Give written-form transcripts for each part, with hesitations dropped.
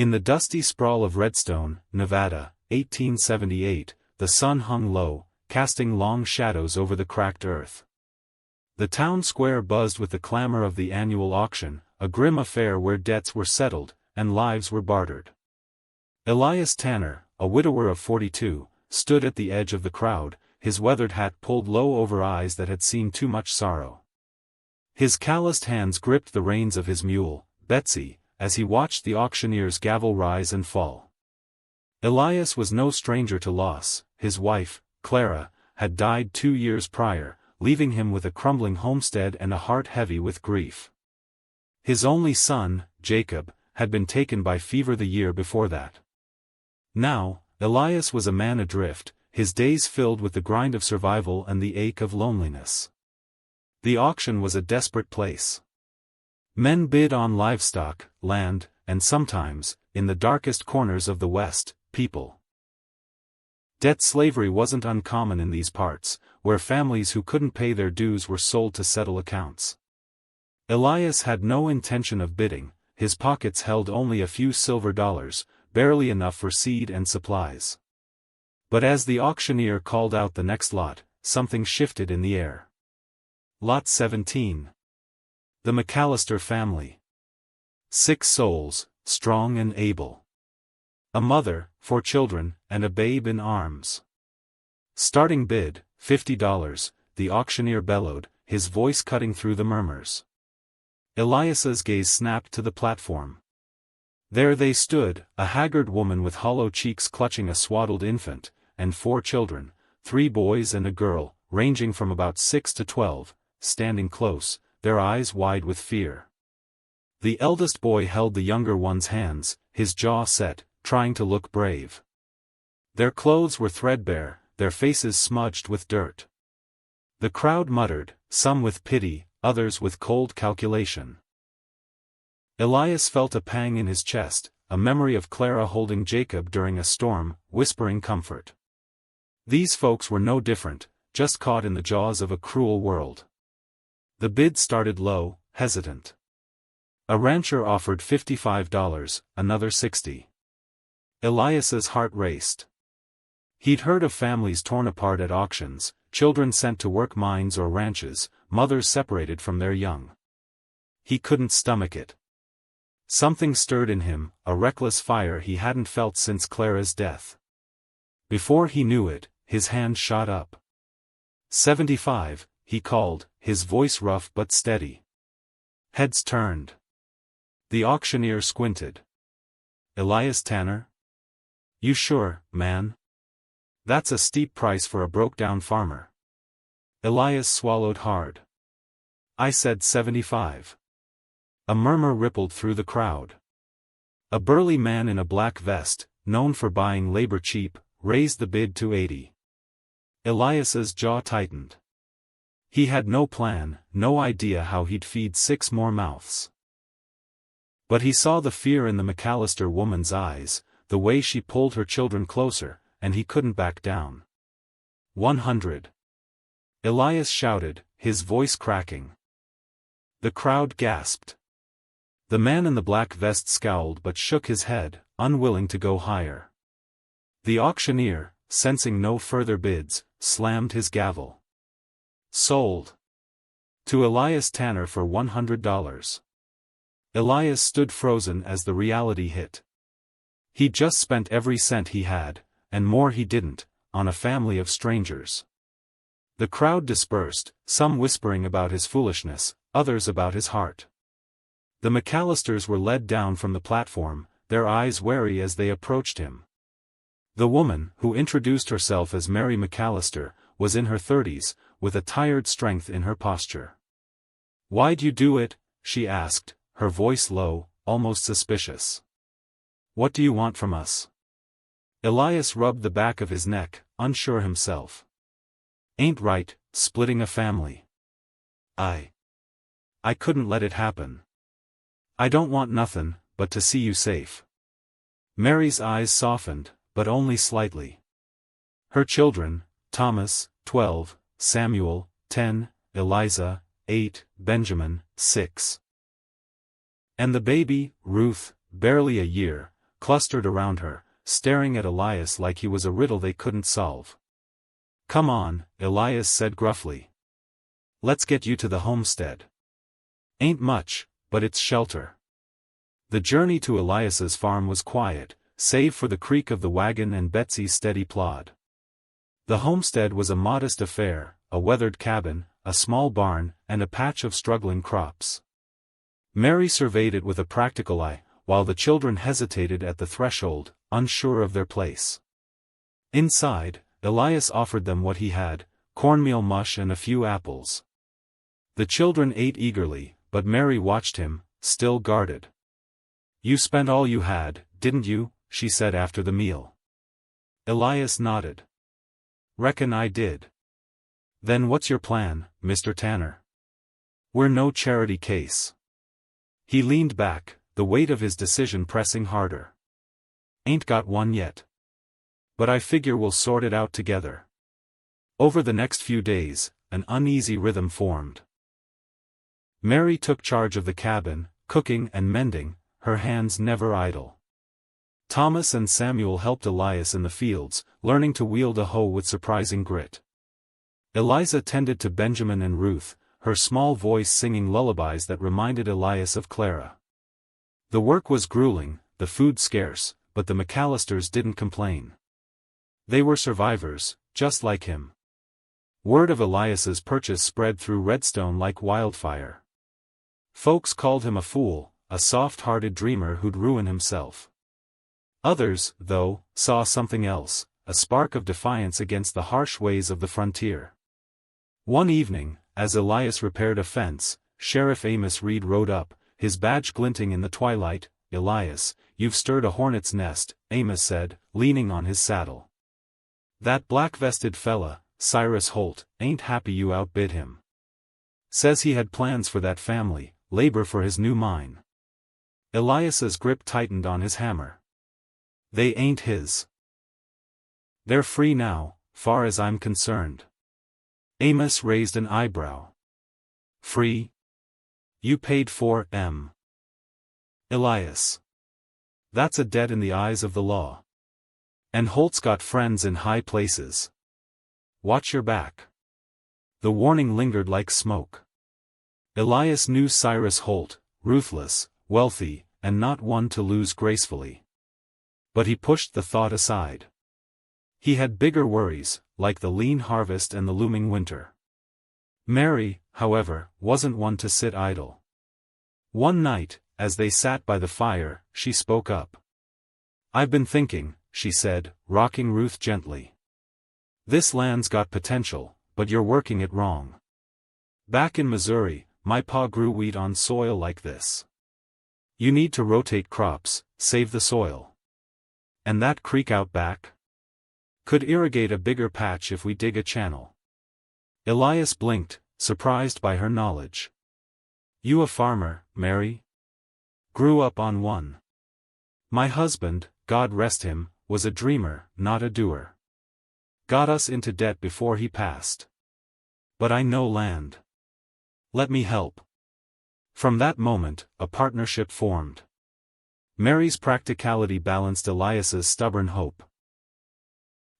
In the dusty sprawl of Redstone, Nevada, 1878, the sun hung low, casting long shadows over the cracked earth. The town square buzzed with the clamor of the annual auction, a grim affair where debts were settled, and lives were bartered. Elias Tanner, a widower of 42, stood at the edge of the crowd, his weathered hat pulled low over eyes that had seen too much sorrow. His calloused hands gripped the reins of his mule, Betsy, as he watched the auctioneer's gavel rise and fall. Elias was no stranger to loss. His wife, Clara, had died 2 years prior, leaving him with a crumbling homestead and a heart heavy with grief. His only son, Jacob, had been taken by fever the year before that. Now, Elias was a man adrift, his days filled with the grind of survival and the ache of loneliness. The auction was a desperate place. Men bid on livestock, land, and sometimes, in the darkest corners of the West, people. Debt slavery wasn't uncommon in these parts, where families who couldn't pay their dues were sold to settle accounts. Elias had no intention of bidding, his pockets held only a few silver dollars, barely enough for seed and supplies. But as the auctioneer called out the next lot, something shifted in the air. Lot 17. The McAllister family. 6 souls, strong and able. A mother, 4 children, and a babe in arms. Starting bid, $50, the auctioneer bellowed, his voice cutting through the murmurs. Elias's gaze snapped to the platform. There they stood, a haggard woman with hollow cheeks clutching a swaddled infant, and 4 children, 3 boys and a girl, ranging from about 6 to 12, standing close, their eyes wide with fear. The eldest boy held the younger one's hands, his jaw set, trying to look brave. Their clothes were threadbare, their faces smudged with dirt. The crowd muttered, some with pity, others with cold calculation. Elias felt a pang in his chest, a memory of Clara holding Jacob during a storm, whispering comfort. These folks were no different, just caught in the jaws of a cruel world. The bid started low, hesitant. A rancher offered $55, another $60. Elias's heart raced. He'd heard of families torn apart at auctions, children sent to work mines or ranches, mothers separated from their young. He couldn't stomach it. Something stirred in him, a reckless fire he hadn't felt since Clara's death. Before he knew it, his hand shot up. 75, he called, his voice rough but steady. Heads turned. The auctioneer squinted. Elias Tanner? You sure, man? That's a steep price for a broke-down farmer. Elias swallowed hard. I said 75. A murmur rippled through the crowd. A burly man in a black vest, known for buying labor cheap, raised the bid to 80. Elias's jaw tightened. He had no plan, no idea how he'd feed 6 more mouths. But he saw the fear in the McAllister woman's eyes, the way she pulled her children closer, and he couldn't back down. 100. Elias shouted, his voice cracking. The crowd gasped. The man in the black vest scowled but shook his head, unwilling to go higher. The auctioneer, sensing no further bids, slammed his gavel. Sold. To Elias Tanner for $100. Elias stood frozen as the reality hit. He'd just spent every cent he had, and more he didn't, on a family of strangers. The crowd dispersed, some whispering about his foolishness, others about his heart. The McAllisters were led down from the platform, their eyes wary as they approached him. The woman, who introduced herself as Mary McAllister, was in her 30s, with a tired strength in her posture. Why'd you do it? She asked, her voice low, almost suspicious. What do you want from us? Elias rubbed the back of his neck, unsure himself. Ain't right, splitting a family. I couldn't let it happen. I don't want nothin', but to see you safe. Mary's eyes softened, but only slightly. Her children, Thomas, 12, Samuel, 10, Eliza, 8, Benjamin, 6. And the baby, Ruth, barely a year, clustered around her, staring at Elias like he was a riddle they couldn't solve. "Come on," Elias said gruffly. "Let's get you to the homestead. Ain't much, but it's shelter." The journey to Elias's farm was quiet, save for the creak of the wagon and Betsy's steady plod. The homestead was a modest affair, a weathered cabin, a small barn, and a patch of struggling crops. Mary surveyed it with a practical eye, while the children hesitated at the threshold, unsure of their place. Inside, Elias offered them what he had, cornmeal mush and a few apples. The children ate eagerly, but Mary watched him, still guarded. "You spent all you had, didn't you?" she said after the meal. Elias nodded. "Reckon I did." "Then what's your plan, Mr. Tanner? We're no charity case." He leaned back, the weight of his decision pressing harder. "Ain't got one yet. But I figure we'll sort it out together." Over the next few days, an uneasy rhythm formed. Mary took charge of the cabin, cooking and mending, her hands never idle. Thomas and Samuel helped Elias in the fields, learning to wield a hoe with surprising grit. Eliza tended to Benjamin and Ruth, her small voice singing lullabies that reminded Elias of Clara. The work was grueling, the food scarce, but the McAllisters didn't complain. They were survivors, just like him. Word of Elias's purchase spread through Redstone like wildfire. Folks called him a fool, a soft-hearted dreamer who'd ruin himself. Others, though, saw something else, a spark of defiance against the harsh ways of the frontier. One evening, as Elias repaired a fence, Sheriff Amos Reed rode up, his badge glinting in the twilight. "Elias, you've stirred a hornet's nest," Amos said, leaning on his saddle. "That black-vested fella, Cyrus Holt, ain't happy you outbid him. Says he had plans for that family, labor for his new mine." Elias's grip tightened on his hammer. "They ain't his. They're free now, far as I'm concerned." Amos raised an eyebrow. "Free? You paid for 'em. Elias. That's a debt in the eyes of the law. And Holt's got friends in high places. Watch your back." The warning lingered like smoke. Elias knew Cyrus Holt, ruthless, wealthy, and not one to lose gracefully. But he pushed the thought aside. He had bigger worries, like the lean harvest and the looming winter. Mary, however, wasn't one to sit idle. One night, as they sat by the fire, she spoke up. "I've been thinking," she said, rocking Ruth gently. "This land's got potential, but you're working it wrong. Back in Missouri, my pa grew wheat on soil like this. You need to rotate crops, save the soil. And that creek out back could irrigate a bigger patch if we dig a channel." Elias blinked, surprised by her knowledge. "You a farmer, Mary?" "Grew up on one. My husband, God rest him, was a dreamer, not a doer. Got us into debt before he passed. But I know land. Let me help." From that moment, a partnership formed. Mary's practicality balanced Elias's stubborn hope.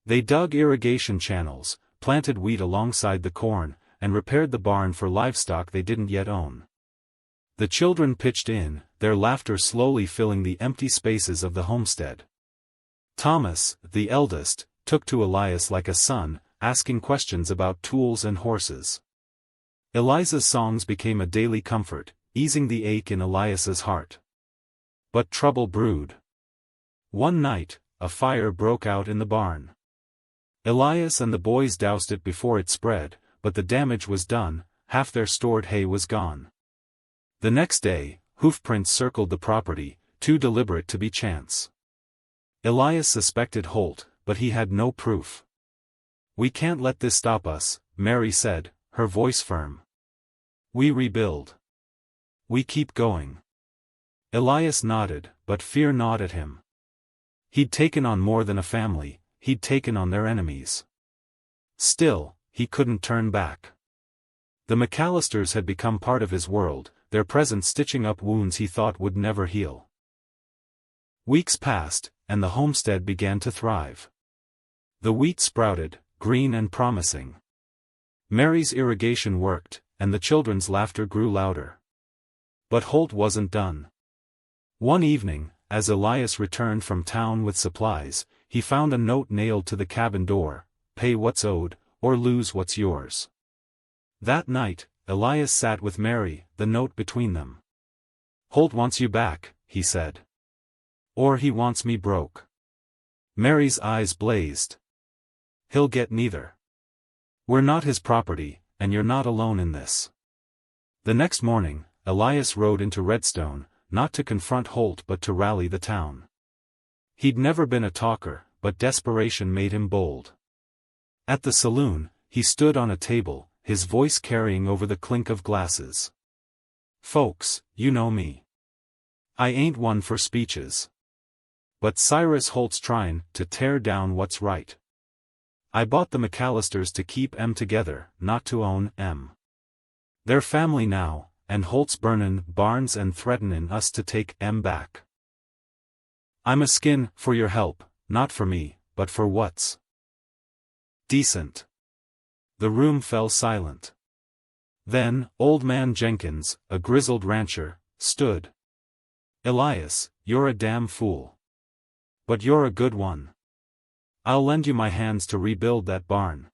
They dug irrigation channels, planted wheat alongside the corn, and repaired the barn for livestock they didn't yet own. The children pitched in, their laughter slowly filling the empty spaces of the homestead. Thomas, the eldest, took to Elias like a son, asking questions about tools and horses. Eliza's songs became a daily comfort, easing the ache in Elias's heart. But trouble brewed. One night, a fire broke out in the barn. Elias and the boys doused it before it spread, but the damage was done, half their stored hay was gone. The next day, hoofprints circled the property, too deliberate to be chance. Elias suspected Holt, but he had no proof. "We can't let this stop us," Mary said, her voice firm. "We rebuild. We keep going." Elias nodded, but fear gnawed at him. He'd taken on more than a family, he'd taken on their enemies. Still, he couldn't turn back. The McAllisters had become part of his world, their presence stitching up wounds he thought would never heal. Weeks passed, and the homestead began to thrive. The wheat sprouted, green and promising. Mary's irrigation worked, and the children's laughter grew louder. But Holt wasn't done. One evening, as Elias returned from town with supplies, he found a note nailed to the cabin door: "Pay what's owed, or lose what's yours." That night, Elias sat with Mary, the note between them. "Holt wants you back," he said. "Or he wants me broke." Mary's eyes blazed. "He'll get neither. We're not his property, and you're not alone in this." The next morning, Elias rode into Redstone, not to confront Holt but to rally the town. He'd never been a talker, but desperation made him bold. At the saloon, he stood on a table, his voice carrying over the clink of glasses. "Folks, you know me. I ain't one for speeches. But Cyrus Holt's tryin' to tear down what's right. I bought the McAllisters to keep 'em together, not to own 'em. They're family now, and Holt's burnin' barns and threatenin' us to take 'em back. I'm askin' for your help, not for me, but for what's decent." The room fell silent. Then, Old Man Jenkins, a grizzled rancher, stood. "Elias, you're a damn fool. But you're a good one. I'll lend you my hands to rebuild that barn."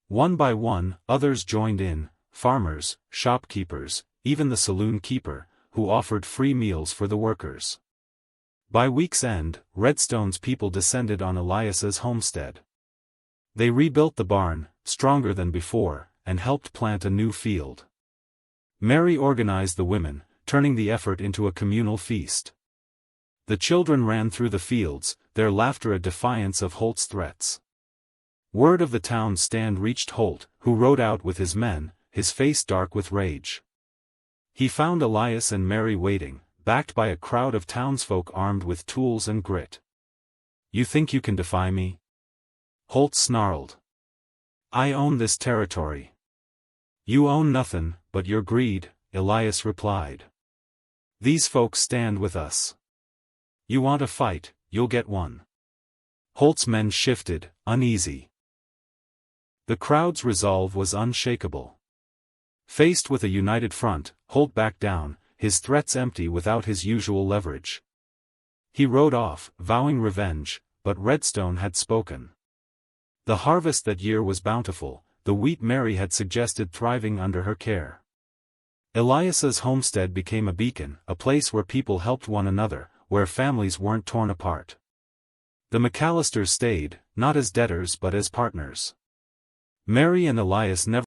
One by one, others joined in, farmers, shopkeepers, even the saloon keeper, who offered free meals for the workers. By week's end, Redstone's people descended on Elias's homestead. They rebuilt the barn, stronger than before, and helped plant a new field. Mary organized the women, turning the effort into a communal feast. The children ran through the fields, their laughter a defiance of Holt's threats. Word of the town's stand reached Holt, who rode out with his men, his face dark with rage. He found Elias and Mary waiting, backed by a crowd of townsfolk armed with tools and grit. "You think you can defy me?" Holt snarled. "I own this territory." "You own nothin' but your greed," Elias replied. "These folks stand with us. You want a fight, you'll get one." Holt's men shifted, uneasy. The crowd's resolve was unshakable. Faced with a united front, Holt backed down, his threats empty without his usual leverage. He rode off, vowing revenge, but Redstone had spoken. The harvest that year was bountiful, the wheat Mary had suggested thriving under her care. Elias's homestead became a beacon, a place where people helped one another, where families weren't torn apart. The McAllisters stayed, not as debtors but as partners. Mary and Elias never